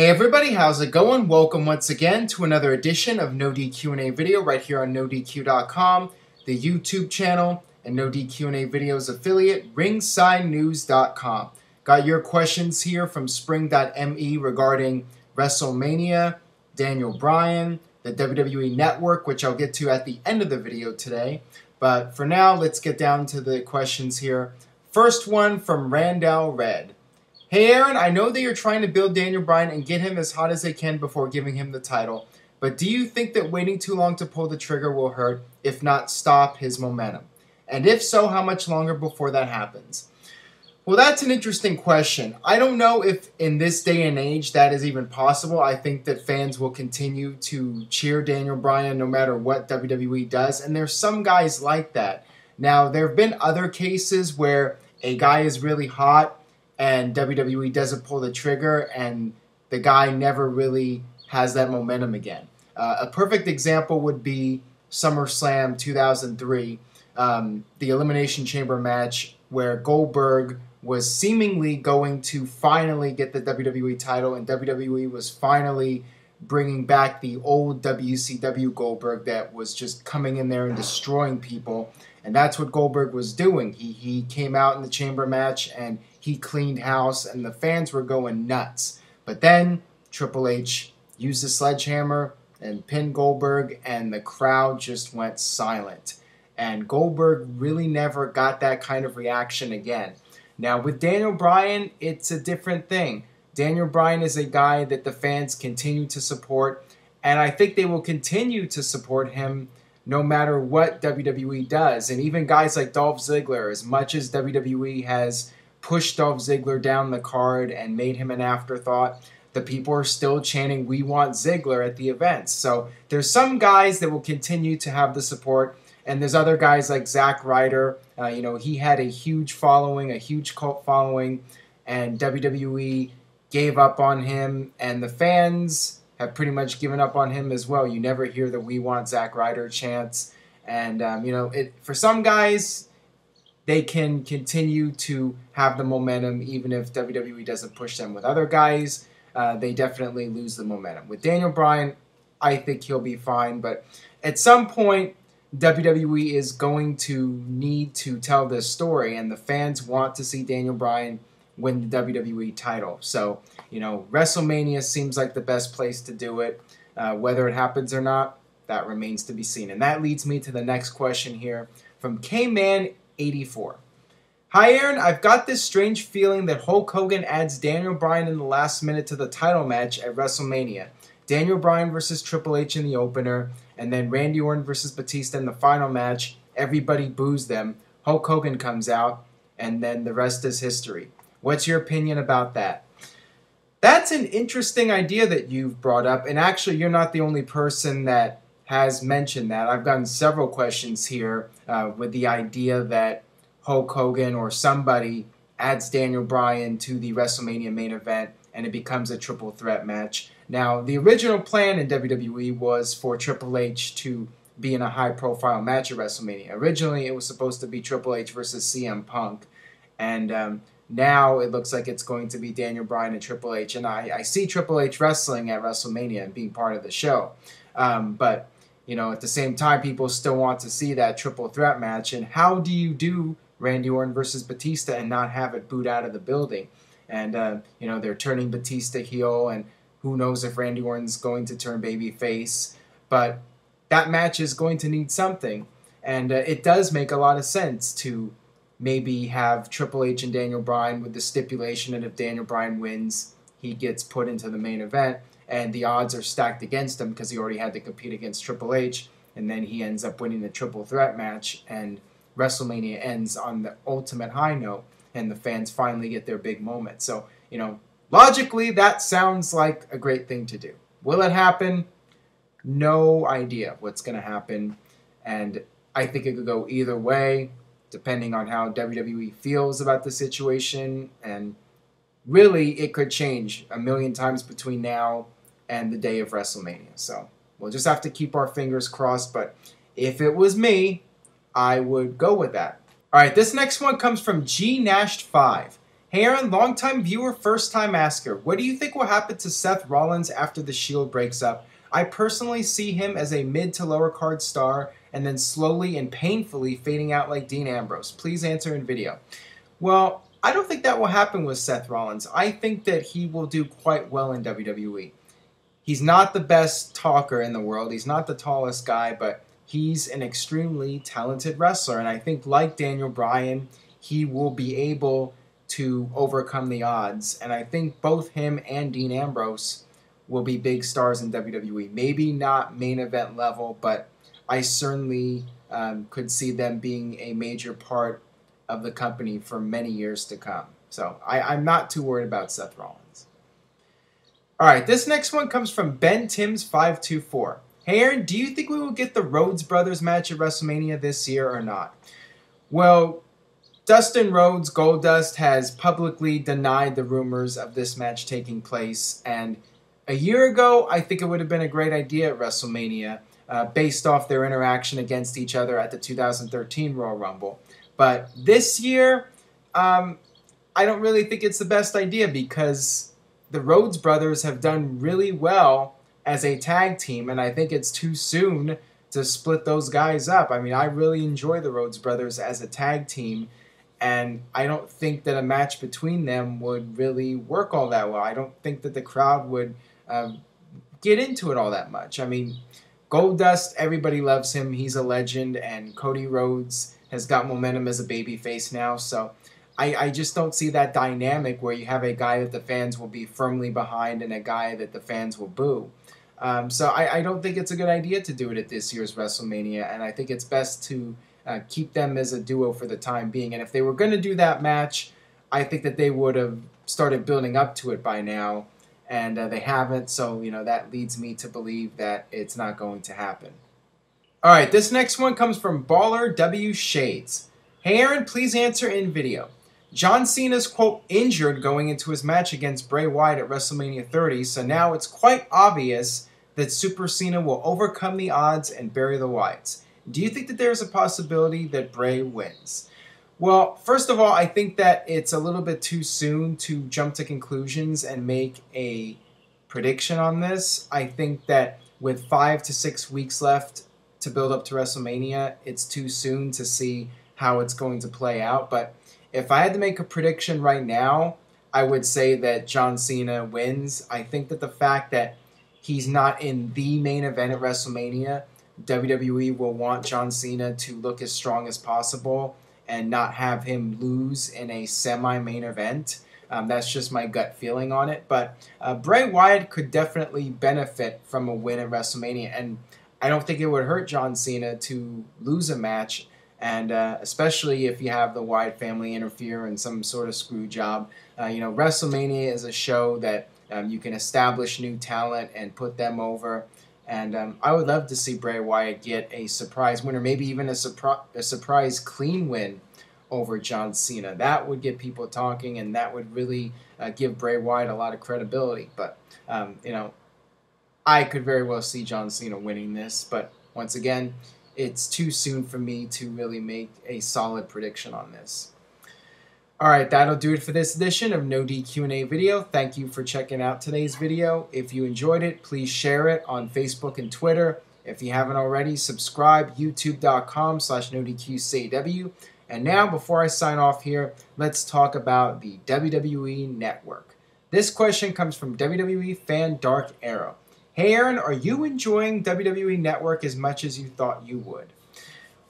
Hey everybody, how's it going? Welcome once again to another edition of NoDQ&A video right here on NoDQ.com, the YouTube channel, and NoDQ&A videos affiliate, RingsideNews.com. Got your questions here from Spring.me regarding Wrestlemania, Daniel Bryan, the WWE Network, which I'll get to at the end of the video today. But for now, let's get down to the questions here. First one from Randall Red. Hey Aaron, I know that you're trying to build Daniel Bryan and get him as hot as they can before giving him the title, but do you think that waiting too long to pull the trigger will hurt, if not stop his momentum? And if so, how much longer before that happens? Well, that's an interesting question. I don't know if in this day and age that is even possible. I think that fans will continue to cheer Daniel Bryan no matter what WWE does, and there's some guys like that. Now, there have been other cases where a guy is really hot and WWE doesn't pull the trigger, and the guy never really has that momentum again. A perfect example would be SummerSlam 2003, the Elimination Chamber match where Goldberg was seemingly going to finally get the WWE title, and WWE was finally bringing back the old WCW Goldberg that was just coming in there and destroying people. And that's what Goldberg was doing. He came out in the chamber match and he cleaned house and the fans were going nuts. But then Triple H used a sledgehammer and pinned Goldberg and the crowd just went silent. And Goldberg really never got that kind of reaction again. Now with Daniel Bryan, it's a different thing. Daniel Bryan is a guy that the fans continue to support, and I think they will continue to support him no matter what WWE does. And even guys like Dolph Ziggler, as much as WWE has pushed Dolph Ziggler down the card and made him an afterthought, the people are still chanting, "We want Ziggler" at the events. So there's some guys that will continue to have the support, and there's other guys like Zack Ryder. He had a huge following, a huge cult following, and WWE gave up on him, and the fans have pretty much given up on him as well. You never hear the "We want Zack Ryder" chants. And, for some guys, they can continue to have the momentum even if WWE doesn't push them. With other guys, they definitely lose the momentum. With Daniel Bryan, I think he'll be fine. But at some point, WWE is going to need to tell this story, and the fans want to see Daniel Bryan win the WWE title. So, WrestleMania seems like the best place to do it. Whether it happens or not, that remains to be seen. And that leads me to the next question here from Kman84. Hi Aaron, I've got this strange feeling that Hulk Hogan adds Daniel Bryan in the last minute to the title match at WrestleMania. Daniel Bryan versus Triple H in the opener, and then Randy Orton versus Batista in the final match. Everybody boos them. Hulk Hogan comes out, and then the rest is history. What's your opinion about that? That's an interesting idea that you've brought up, and actually you're not the only person that has mentioned that. I've gotten several questions here with the idea that Hulk Hogan or somebody adds Daniel Bryan to the WrestleMania main event and it becomes a triple threat match. Now, the original plan in WWE was for Triple H to be in a high-profile match at WrestleMania. Originally, it was supposed to be Triple H versus CM Punk, and now it looks like it's going to be Daniel Bryan and Triple H. And I see Triple H wrestling at WrestleMania and being part of the show. But, at the same time, people still want to see that triple threat match. And how do you do Randy Orton versus Batista and not have it booed out of the building? And, they're turning Batista heel, and who knows if Randy Orton's going to turn babyface. But that match is going to need something. And it does make a lot of sense to maybe have Triple H and Daniel Bryan with the stipulation that if Daniel Bryan wins, he gets put into the main event, and the odds are stacked against him because he already had to compete against Triple H, and then he ends up winning the triple threat match, and WrestleMania ends on the ultimate high note, and the fans finally get their big moment. So, logically, that sounds like a great thing to do. Will it happen? No idea what's going to happen, and I think it could go either way, depending on how WWE feels about the situation, and really it could change a million times between now and the day of WrestleMania. So we'll just have to keep our fingers crossed, but if it was me, I would go with that. Alright, this next one comes from GNashed5. Hey Aaron, longtime viewer, first time asker. What do you think will happen to Seth Rollins after the Shield breaks up? I personally see him as a mid to lower card star and then slowly and painfully fading out like Dean Ambrose. Please answer in video. Well, I don't think that will happen with Seth Rollins. I think that he will do quite well in WWE. He's not the best talker in the world. He's not the tallest guy, but he's an extremely talented wrestler. And I think like Daniel Bryan, he will be able to overcome the odds. And I think both him and Dean Ambrose will be big stars in WWE. Maybe not main event level, but I certainly could see them being a major part of the company for many years to come. So I'm not too worried about Seth Rollins. All right, this next one comes from Ben Timms 524. Hey Aaron, do you think we will get the Rhodes Brothers match at WrestleMania this year or not? Well, Dustin Rhodes, Goldust, has publicly denied the rumors of this match taking place, and a year ago, I think it would have been a great idea at WrestleMania, based off their interaction against each other at the 2013 Royal Rumble. But this year, I don't really think it's the best idea because the Rhodes Brothers have done really well as a tag team, and I think it's too soon to split those guys up. I mean, I really enjoy the Rhodes Brothers as a tag team, and I don't think that a match between them would really work all that well. I don't think that the crowd would get into it all that much. I mean, Goldust, everybody loves him. He's a legend, and Cody Rhodes has got momentum as a babyface now. So I just don't see that dynamic where you have a guy that the fans will be firmly behind and a guy that the fans will boo. So I don't think it's a good idea to do it at this year's WrestleMania, and I think it's best to keep them as a duo for the time being. And if they were going to do that match, I think that they would have started building up to it by now, and they haven't. So, that leads me to believe that it's not going to happen. All right, this next one comes from Baller W Shades. Hey Aaron, please answer in video. John Cena's, quote, injured going into his match against Bray Wyatt at WrestleMania 30, so now it's quite obvious that Super Cena will overcome the odds and bury the Wyatts. Do you think that there's a possibility that Bray wins? Well, first of all, I think that it's a little bit too soon to jump to conclusions and make a prediction on this. I think that with 5 to 6 weeks left to build up to WrestleMania, it's too soon to see how it's going to play out. But if I had to make a prediction right now, I would say that John Cena wins. I think that the fact that he's not in the main event at WrestleMania, WWE will want John Cena to look as strong as possible and not have him lose in a semi-main event. That's just my gut feeling on it. But Bray Wyatt could definitely benefit from a win at WrestleMania, and I don't think it would hurt John Cena to lose a match, and especially if you have the Wyatt family interfere in some sort of screw job. WrestleMania is a show that you can establish new talent and put them over. And I would love to see Bray Wyatt get a surprise win, or maybe even a surprise clean win over John Cena. That would get people talking, and that would really give Bray Wyatt a lot of credibility. But, I could very well see John Cena winning this. But once again, it's too soon for me to really make a solid prediction on this. All right, that'll do it for this edition of NoDQ&A video. Thank you for checking out today's video. If you enjoyed it, please share it on Facebook and Twitter. If you haven't already, subscribe, youtube.com/NoDQ&AV. And now, before I sign off here, let's talk about the WWE Network. This question comes from WWE fan Dark Arrow. Hey Aaron, are you enjoying WWE Network as much as you thought you would?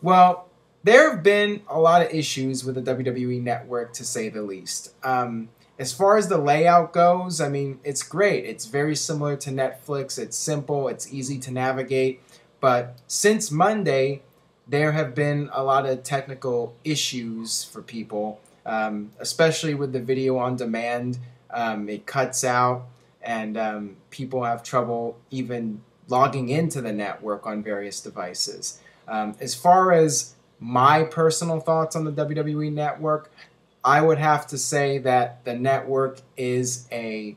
Well, there have been a lot of issues with the WWE Network, to say the least. As far as the layout goes, I mean, it's great. It's very similar to Netflix. It's simple. It's easy to navigate. But since Monday, there have been a lot of technical issues for people, especially with the video on demand. It cuts out, and people have trouble even logging into the network on various devices. As far as my personal thoughts on the WWE Network, I would have to say that the network is a